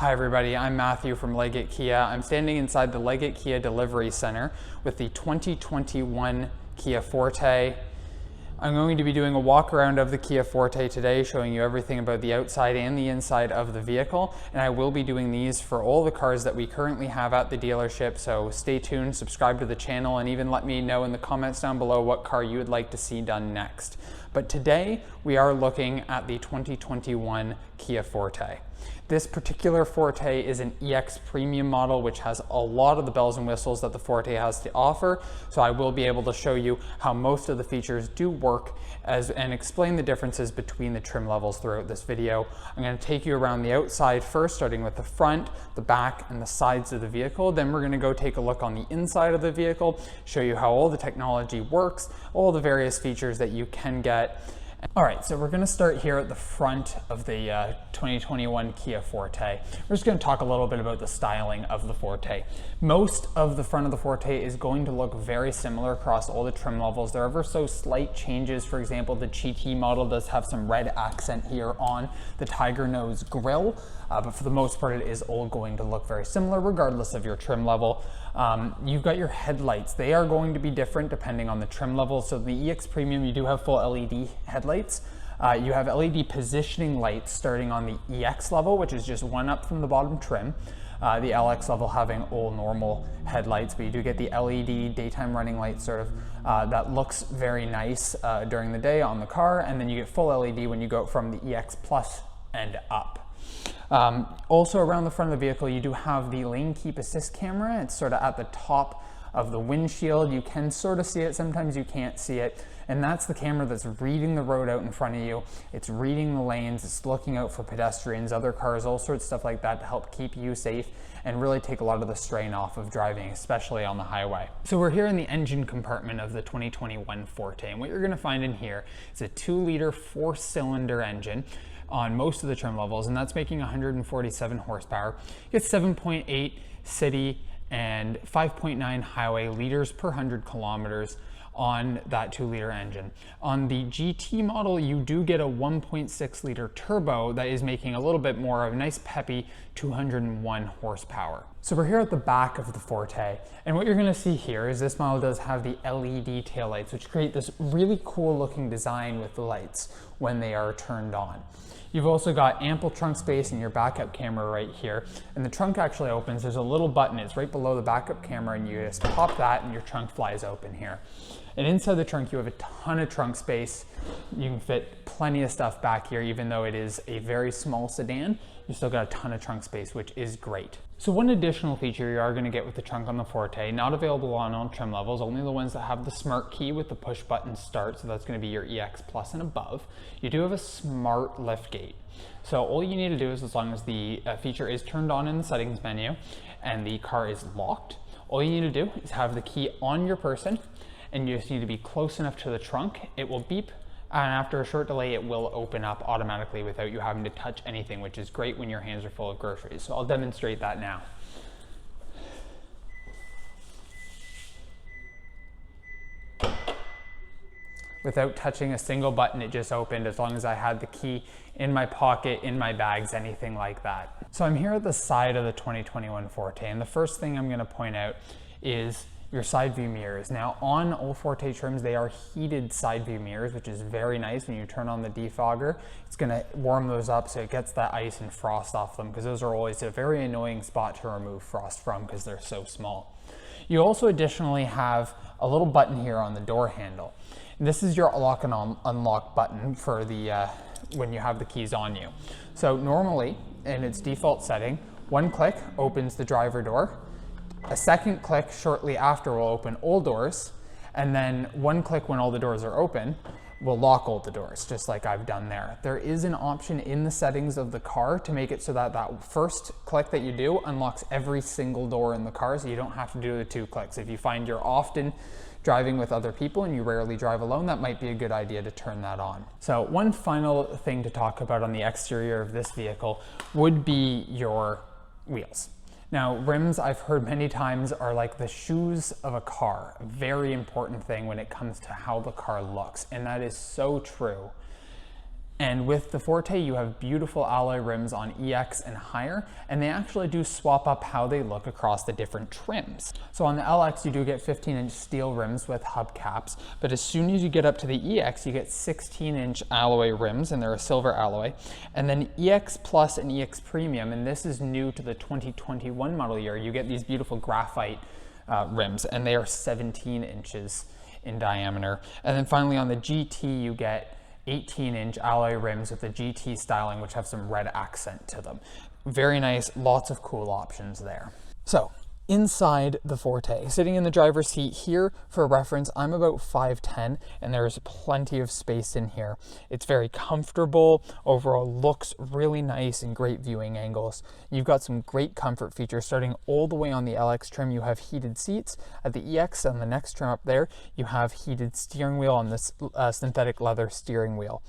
Hi everybody, I'm Matthew from Leggett Kia. I'm standing inside the Leggett Kia Delivery Center with the 2021 Kia Forte. I'm going to be doing a walk around of the Kia Forte today, showing you everything about the outside and the inside of the vehicle. And I will be doing these for all the cars that we currently have at the dealership. So stay tuned, subscribe to the channel, and even let me know in the comments down below what car you would like to see done next. But today we are looking at the 2021 Kia Forte. This particular Forte is an EX Premium model, which has a lot of the bells and whistles that the Forte has to offer. So I will be able to show you how most of the features do work and explain the differences between the trim levels throughout this video. I'm going to take you around the outside first, starting with the front, the back, and the sides of the vehicle. Then we're going to go take a look on the inside of the vehicle, show you how all the technology works, all the various features that you can get. All right, so we're going to start here at the front of the 2021 Kia Forte. We're just going to talk a little bit about the styling of the Forte. Most of the front of the Forte is going to look very similar across all the trim levels. There are ever so slight changes. For example, the GT model does have some red accent here on the Tiger Nose grille, but for the most part it is all going to look very similar regardless of your trim level. You've got your headlights. They are going to be different depending on the trim level. So the EX Premium, you do have full LED headlights. You have LED positioning lights starting on the EX level, which is just one up from the bottom trim. The LX level having all normal headlights, but you do get the LED daytime running light sort of that looks very nice during the day on the car, and then you get full LED when you go from the EX Plus and up. Also around the front of the vehicle, you do have the lane keep assist camera. It's sort of at the top of the windshield. You can sort of see it, sometimes you can't see it. And that's the camera that's reading the road out in front of you. It's reading the lanes, it's looking out for pedestrians, other cars, all sorts of stuff like that to help keep you safe and really take a lot of the strain off of driving, especially on the highway. So we're here in the engine compartment of the 2021 Forte, and what you're gonna find in here is a 2-liter 4-cylinder engine on most of the trim levels, and that's making 147 horsepower. It's 7.8 city and 5.9 highway liters per 100 kilometers on that 2-liter engine. On the GT model, you do get a 1.6 liter turbo that is making a little bit more of a nice peppy 201 horsepower. So we're here at the back of the Forte, and what you're gonna see here is this model does have the LED taillights, which create this really cool looking design with the lights when they are turned on. You've also got ample trunk space and your backup camera right here. And the trunk actually opens. There's a little button. It's right below the backup camera, and you just pop that and your trunk flies open here. And inside the trunk, you have a ton of trunk space. You can fit plenty of stuff back here, even though it is a very small sedan. You still got a ton of trunk space, which is great. So one additional feature you are going to get with the trunk on the Forte, not available on all trim levels, only the ones that have the smart key with the push button start, so that's going to be your EX Plus and above. You do have a smart lift gate. So all you need to do is, as long as the feature is turned on in the settings menu and the car is locked, all you need to do is have the key on your person, and you just need to be close enough to the trunk. It will beep, and after a short delay, it will open up automatically without you having to touch anything, which is great when your hands are full of groceries. So I'll demonstrate that now. Without touching a single button, it just opened as long as I had the key in my pocket, in my bags, anything like that. So I'm here at the side of the 2021 Forte, and the first thing I'm gonna point out is your side view mirrors. Now on all Forte trims, they are heated side view mirrors, which is very nice. When you turn on the defogger, it's gonna warm those up so it gets that ice and frost off them, because those are always a very annoying spot to remove frost from because they're so small. You also additionally have a little button here on the door handle. This is your lock and unlock button for the when you have the keys on you. So normally, in its default setting, one click opens the driver door. A second click shortly after will open all doors, and then one click when all the doors are open will lock all the doors, just like I've done there. There is an option in the settings of the car to make it so that that first click that you do unlocks every single door in the car, so you don't have to do the 2 clicks. If you find you're often driving with other people and you rarely drive alone, that might be a good idea to turn that on. So one final thing to talk about on the exterior of this vehicle would be your wheels. Now, rims, I've heard many times, are like the shoes of a car. A very important thing when it comes to how the car looks, and that is so true. And with the Forte, you have beautiful alloy rims on EX and higher, and they actually do swap up how they look across the different trims. So on the LX, you do get 15-inch steel rims with hubcaps, but as soon as you get up to the EX, you get 16-inch alloy rims, and they're a silver alloy. And then EX Plus and EX Premium, and this is new to the 2021 model year, you get these beautiful graphite rims, and they are 17 inches in diameter. And then finally on the GT, you get 18-inch alloy rims with the GT styling, which have some red accent to them. Very nice, lots of cool options there. So inside the Forte, sitting in the driver's seat here, for reference, I'm about 5'10", and there's plenty of space in here. It's very comfortable, overall looks really nice and great viewing angles. You've got some great comfort features starting all the way on the LX trim. You have heated seats. At the EX, on the next trim up there, you have heated steering wheel on this synthetic leather steering wheel.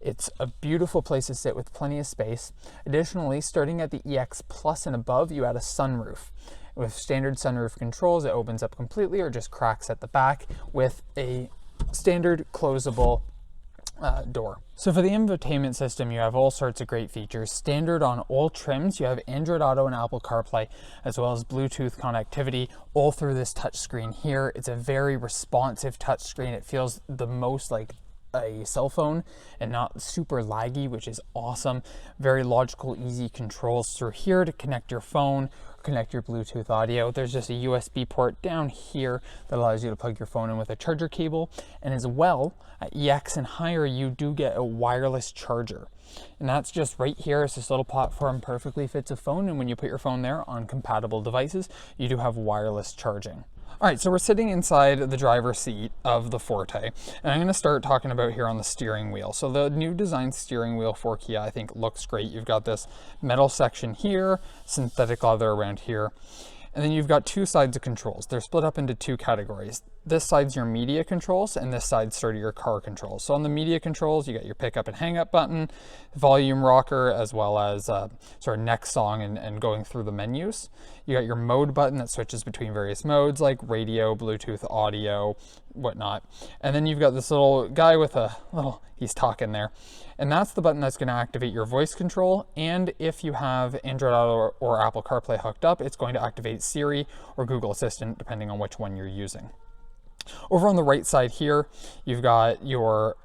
It's a beautiful place to sit with plenty of space. Additionally, starting at the EX Plus and above, you add a sunroof. With standard sunroof controls, it opens up completely or just cracks at the back with a standard closable door. So for the infotainment system, you have all sorts of great features. Standard on all trims, you have Android Auto and Apple CarPlay, as well as Bluetooth connectivity all through this touchscreen here. It's a very responsive touchscreen. It feels the most like a cell phone and not super laggy, which is awesome. Very logical, easy controls through here to connect your phone, connect your Bluetooth audio. There's just a USB port down here that allows you to plug your phone in with a charger cable. And as well, at EX and higher, you do get a wireless charger. And that's just right here. It's this little platform, perfectly fits a phone. And when you put your phone there on compatible devices, you do have wireless charging. All right, so we're sitting inside the driver's seat of the Forte, and I'm going to start talking about here on the steering wheel. So the new design steering wheel for Kia, I think, looks great. You've got this metal section here, synthetic leather around here, and then you've got two sides of controls. They're split up into two categories. This side's your media controls, and this side's sort of your car controls. So on the media controls, you got your pick up and hang up button, volume rocker, as well as sort of next song and going through the menus. You got your mode button that switches between various modes like radio, Bluetooth, audio, whatnot. And then you've got this little guy with a little, he's talking there. And that's the button that's going to activate your voice control. And if you have Android Auto or Apple CarPlay hooked up, it's going to activate Siri or Google Assistant, depending on which one you're using. Over on the right side here, you've got your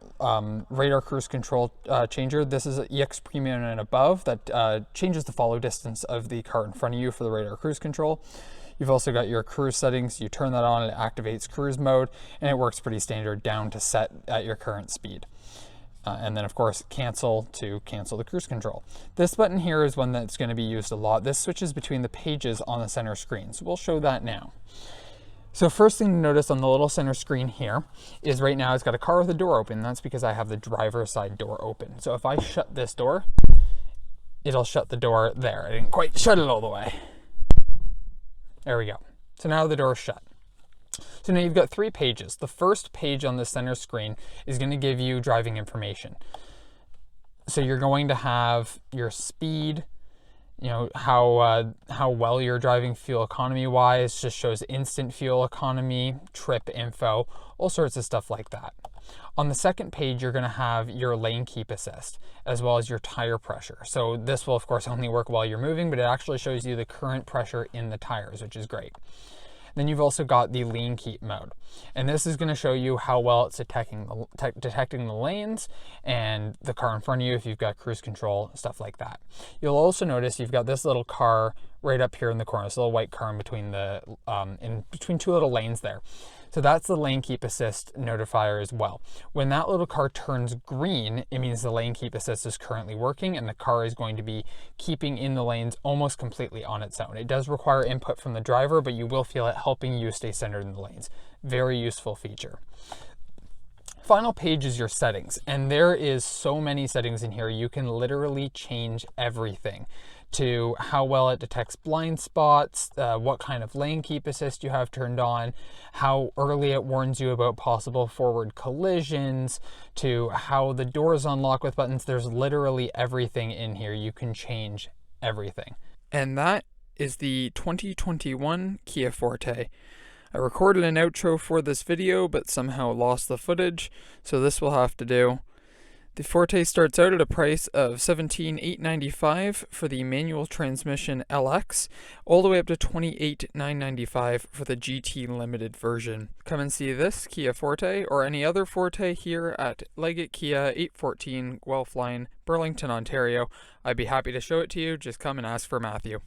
radar cruise control changer. This is an EX Premium and above that changes the follow distance of the car in front of you for the radar cruise control. You've also got your cruise settings. You turn that on, it activates cruise mode, and it works pretty standard down to set at your current speed. And then of course cancel to cancel the cruise control. This button here is one that's going to be used a lot. This switches between the pages on the center screen, so we'll show that now. So first thing to notice on the little center screen here is right now it's got a car with the door open. That's because I have the driver's side door open. So if I shut this door, it'll shut the door there. I didn't quite shut it all the way. There we go. So now the door's shut. So now you've got three pages. The first page on the center screen is going to give you driving information. So you're going to have your speed, you know, how well you're driving fuel economy wise, just shows instant fuel economy, trip info, all sorts of stuff like that. On the second page, you're going to have your lane keep assist, as well as your tire pressure. So this will of course only work while you're moving, but it actually shows you the current pressure in the tires, which is great. Then you've also got the lane keep mode. And this is going to show you how well it's detecting the lanes and the car in front of you if you've got cruise control, stuff like that. You'll also notice you've got this little car right up here in the corner, this little white car in between two little lanes there. So that's the lane keep assist notifier as well. When that little car turns green, it means the lane keep assist is currently working and the car is going to be keeping in the lanes almost completely on its own. It does require input from the driver, but you will feel it helping you stay centered in the lanes. Very useful feature. Final page is your settings, and there is so many settings in here. You can literally change everything, to how well it detects blind spots, what kind of lane keep assist you have turned on, how early it warns you about possible forward collisions, to how the doors unlock with buttons. There's literally everything in here. You can change everything. And that is the 2021 Kia Forte. I recorded an outro for this video, but somehow lost the footage, so this will have to do. The Forte starts out at a price of $17,895 for the manual transmission LX, all the way up to $28,995 for the GT Limited version. Come and see this Kia Forte or any other Forte here at Leggett Kia, 814 Guelph Line, Burlington, Ontario. I'd be happy to show it to you. Just come and ask for Matthew.